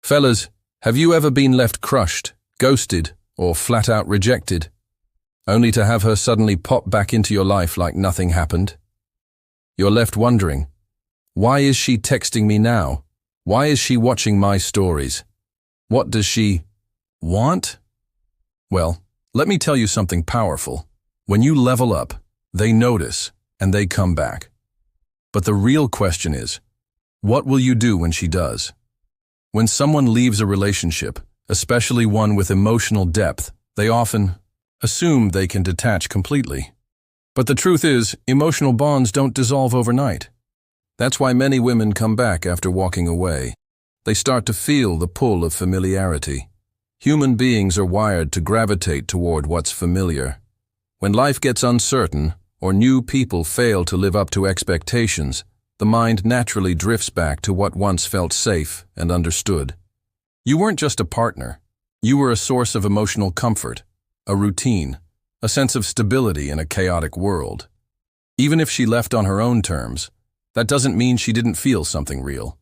Fellas, have you ever been left crushed, ghosted, or flat out rejected, only to have her suddenly pop back into your life like nothing happened? You're left wondering, why is she texting me now? Why is she watching my stories? What does she want? Well, let me tell you something powerful. When you level up, they notice and they come back. But the real question is, what will you do when she does? When someone leaves a relationship, especially one with emotional depth, they often assume they can detach completely. But the truth is, emotional bonds don't dissolve overnight. That's why many women come back after walking away. They start to feel the pull of familiarity. Human beings are wired to gravitate toward what's familiar. When life gets uncertain, or new people fail to live up to expectations, the mind naturally drifts back to what once felt safe and understood. You weren't just a partner. You were a source of emotional comfort, a routine, a sense of stability in a chaotic world. Even if she left on her own terms, that doesn't mean she didn't feel something real.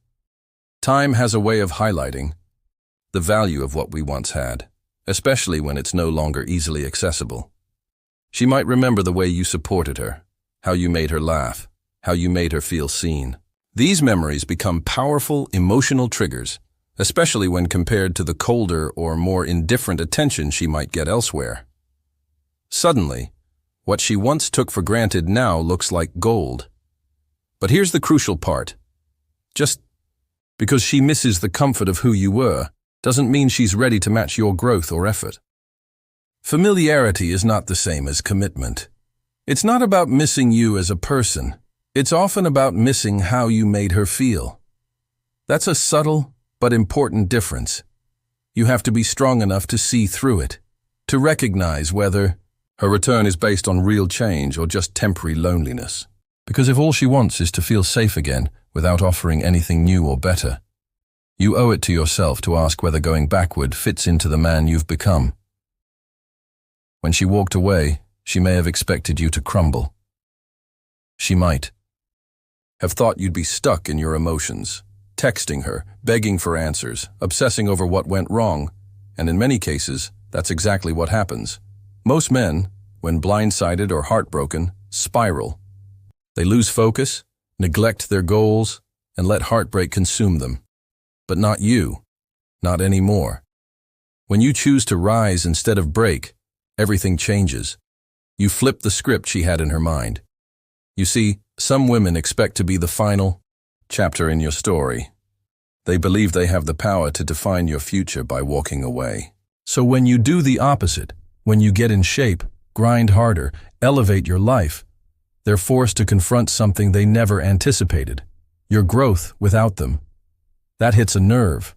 Time has a way of highlighting the value of what we once had, especially when it's no longer easily accessible. She might remember the way you supported her, how you made her laugh, how you made her feel seen. These memories become powerful emotional triggers, especially when compared to the colder or more indifferent attention she might get elsewhere. Suddenly, what she once took for granted now looks like gold. But here's the crucial part. Just because she misses the comfort of who you were, doesn't mean she's ready to match your growth or effort. Familiarity is not the same as commitment. It's not about missing you as a person. It's often about missing how you made her feel. That's a subtle but important difference. You have to be strong enough to see through it, to recognize whether her return is based on real change or just temporary loneliness. Because if all she wants is to feel safe again without offering anything new or better, you owe it to yourself to ask whether going backward fits into the man you've become. When she walked away, she may have expected you to crumble. She might have thought you'd be stuck in your emotions, texting her, begging for answers, obsessing over what went wrong, and in many cases, that's exactly what happens. Most men, when blindsided or heartbroken, spiral. They lose focus, neglect their goals, and let heartbreak consume them. But not you, not anymore. When you choose to rise instead of break, everything changes. You flip the script she had in her mind. You see, some women expect to be the final chapter in your story. They believe they have the power to define your future by walking away. So when you do the opposite, when you get in shape, grind harder, elevate your life, they're forced to confront something they never anticipated, your growth without them. That hits a nerve,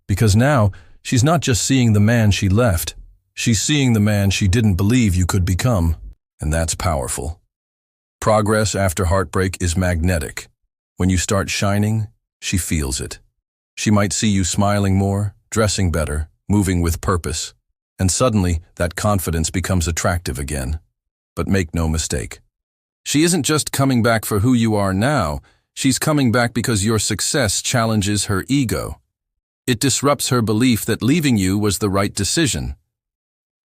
because now she's not just seeing the man she left, she's seeing the man she didn't believe you could become, and that's powerful. Progress after heartbreak is magnetic. When you start shining, she feels it. She might see you smiling more, dressing better, moving with purpose, and suddenly that confidence becomes attractive again. But make no mistake, she isn't just coming back for who you are now, she's coming back because your success challenges her ego. It disrupts her belief that leaving you was the right decision.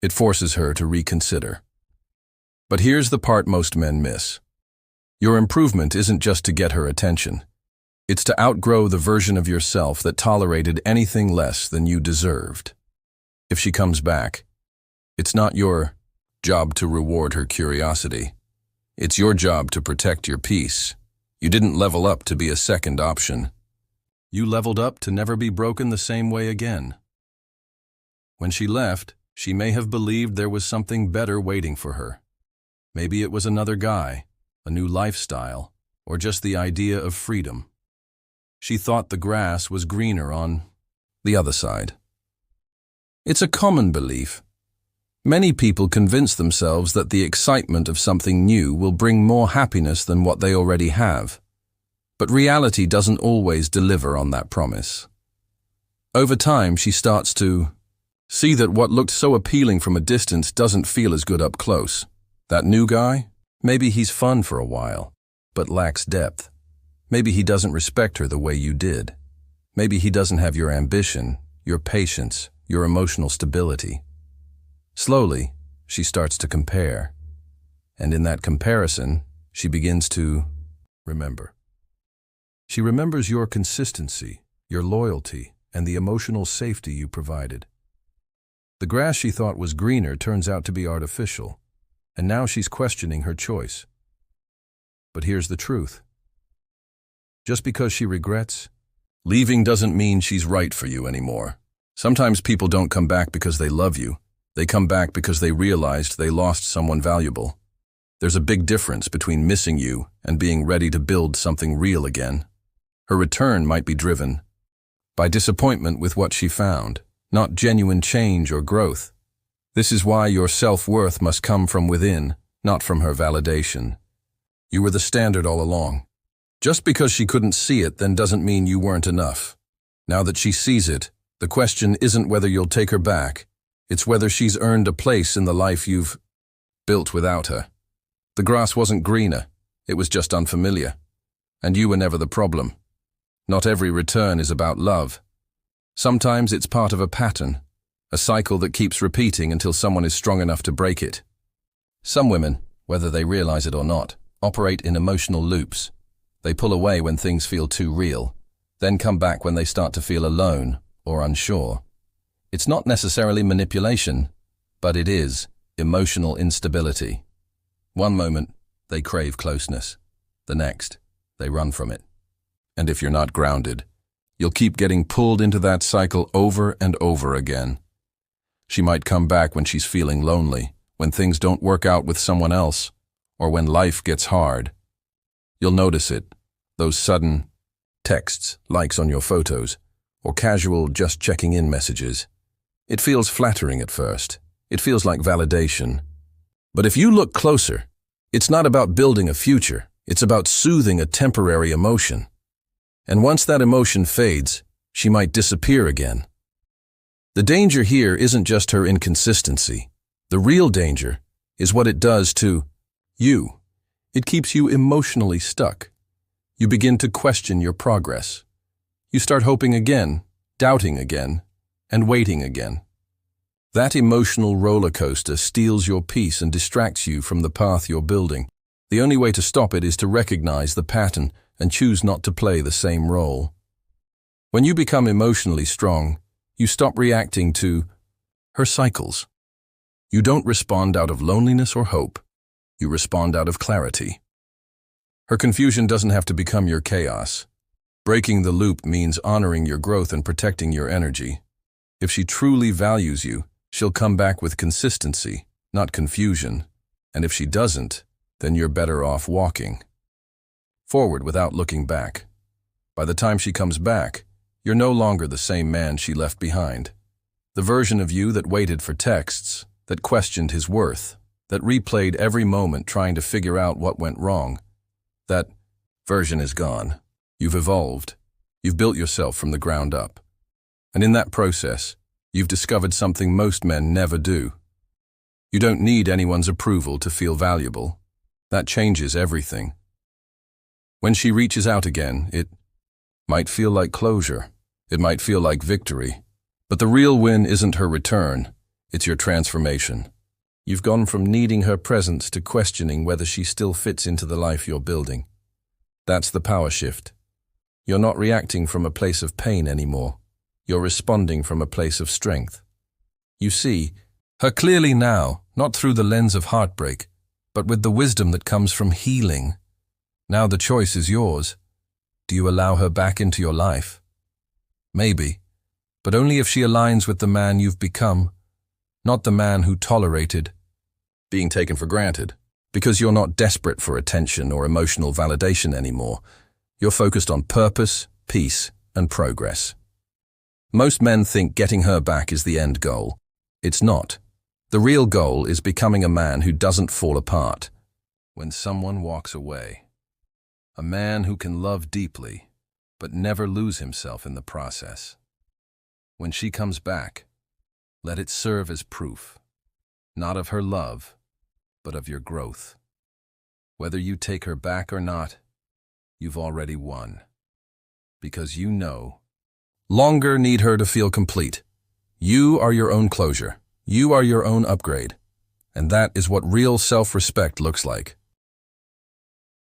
It forces her to reconsider. But here's the part most men miss. Your improvement isn't just to get her attention. It's to outgrow the version of yourself that tolerated anything less than you deserved. If she comes back, it's not your job to reward her curiosity. It's your job to protect your peace. You didn't level up to be a second option. You leveled up to never be broken the same way again. When she left, she may have believed there was something better waiting for her. Maybe it was another guy, a new lifestyle, or just the idea of freedom. She thought the grass was greener on the other side. It's a common belief. Many people convince themselves that the excitement of something new will bring more happiness than what they already have. But reality doesn't always deliver on that promise. Over time, she starts to see that what looked so appealing from a distance doesn't feel as good up close. That new guy? Maybe he's fun for a while, but lacks depth. Maybe he doesn't respect her the way you did. Maybe he doesn't have your ambition, your patience, your emotional stability. Slowly, she starts to compare. And in that comparison, she begins to remember. She remembers your consistency, your loyalty, and the emotional safety you provided. The grass she thought was greener turns out to be artificial, and now she's questioning her choice. But here's the truth. Just because she regrets, leaving doesn't mean she's right for you anymore. Sometimes people don't come back because they love you. They come back because they realized they lost someone valuable. There's a big difference between missing you and being ready to build something real again. Her return might be driven by disappointment with what she found, not genuine change or growth. This is why your self-worth must come from within, not from her validation. You were the standard all along. Just because she couldn't see it then doesn't mean you weren't enough. Now that she sees it, the question isn't whether you'll take her back. It's whether she's earned a place in the life you've built without her. The grass wasn't greener, it was just unfamiliar. And you were never the problem. Not every return is about love. Sometimes it's part of a pattern, a cycle that keeps repeating until someone is strong enough to break it. Some women, whether they realize it or not, operate in emotional loops. They pull away when things feel too real, then come back when they start to feel alone or unsure. It's not necessarily manipulation, but it is emotional instability. One moment, they crave closeness. The next, they run from it. And if you're not grounded, you'll keep getting pulled into that cycle over and over again. She might come back when she's feeling lonely, when things don't work out with someone else, or when life gets hard. You'll notice it, those sudden texts, likes on your photos, or casual just checking in messages. It feels flattering at first. It feels like validation. But if you look closer, it's not about building a future. It's about soothing a temporary emotion. And once that emotion fades, she might disappear again. The danger here isn't just her inconsistency. The real danger is what it does to you. It keeps you emotionally stuck. You begin to question your progress. You start hoping again, doubting again, and waiting again. That emotional roller coaster steals your peace and distracts you from the path you're building. The only way to stop it is to recognize the pattern and choose not to play the same role. When you become emotionally strong, you stop reacting to her cycles. You don't respond out of loneliness or hope. You respond out of clarity. Her confusion doesn't have to become your chaos. Breaking the loop means honoring your growth and protecting your energy. If she truly values you, she'll come back with consistency, not confusion. And if she doesn't, then you're better off walking forward without looking back. By the time she comes back, you're no longer the same man she left behind. The version of you that waited for texts, that questioned his worth, that replayed every moment trying to figure out what went wrong, that version is gone. You've evolved. You've built yourself from the ground up. And in that process, you've discovered something most men never do. You don't need anyone's approval to feel valuable. That changes everything. When she reaches out again, it might feel like closure. It might feel like victory. But the real win isn't her return. It's your transformation. You've gone from needing her presence to questioning whether she still fits into the life you're building. That's the power shift. You're not reacting from a place of pain anymore. You're responding from a place of strength. You see her clearly now, not through the lens of heartbreak, but with the wisdom that comes from healing. Now the choice is yours. Do you allow her back into your life? Maybe, but only if she aligns with the man you've become, not the man who tolerated being taken for granted. Because you're not desperate for attention or emotional validation anymore. You're focused on purpose, peace, and progress. Most men think getting her back is the end goal. It's not. The real goal is becoming a man who doesn't fall apart when someone walks away. A man who can love deeply, but never lose himself in the process. When she comes back, let it serve as proof, not of her love, but of your growth. Whether you take her back or not, you've already won. Because you know longer need her to feel complete. You are your own closure. You are your own upgrade. And that is what real self-respect looks like.